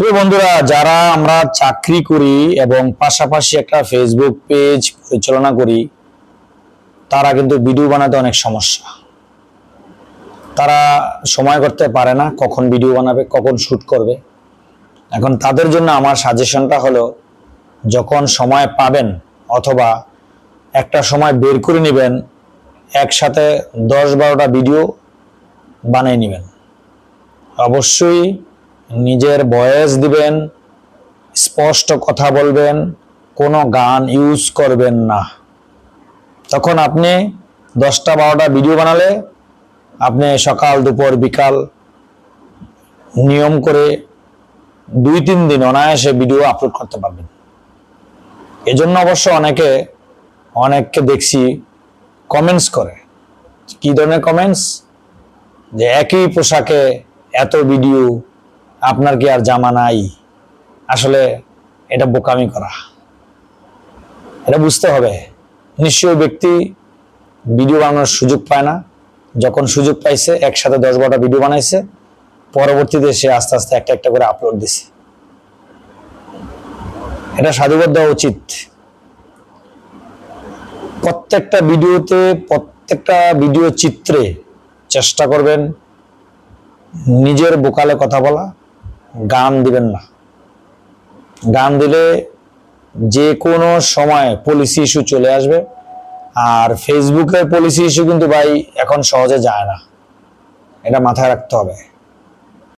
প্রিয় বন্ধুরা, যারা আমরা চাকরি করি এবং পাশাপাশি একটা ফেসবুক পেজ পরিচালনা করি, তারা কিন্তু ভিডিও বানাতে অনেক সমস্যা। তারা সময় করতে পারে না কখন ভিডিও বানাবে, কখন শুট করবে। এখন তাদের জন্য আমার সাজেশনটা হলো, যখন সময় পাবেন অথবা একটা সময় বের করে নেবেন, একসাথে 10-12টা ভিডিও বানিয়ে নেবেন। অবশ্যই নিজের ভয়েস দিবেন, স্পষ্ট কথা বলবেন, কোনো গান ইউজ করবেন না। তখন আপনি 10টা-12টা ভিডিও বানালে আপনি সকাল দুপুর বিকাল নিয়ম করে 2-3 দিন অনায়াসে ভিডিও আপলোড করতে পারবেন। এজন্য অবশ্য অনেককে দেখছি কমেন্টস করে। কি ধরনের কমেন্টস? যে একই পোশাকে এত ভিডিও, আপনার কি আর জামা নাই? আসলে এটা বোকামি করা। এটা বুঝতে হবে, নিশ্চয়ই ব্যক্তি ভিডিও বানানোর সুযোগ পায় না। যখন সুযোগ পাইছে একসাথে 10-12টা ভিডিও বানাইছে, পরবর্তীতে সে আস্তে আস্তে একটা একটা করে আপলোড দিছে। এটা সাধুবাদ দেওয়া উচিত। প্রত্যেকটা ভিডিওতে, প্রত্যেকটা ভিডিও চিত্রে চেষ্টা করবেন নিজের বোকালে কথা বলা। গান দিবেন না। গান দিলে যে কোনো সময় পলিসি ইস্যু চলে আসবে। আর ফেসবুকের পলিসি ইস্যু কিন্তু ভাই এখন সহজে যায় না, এটা মাথায় রাখতে হবে।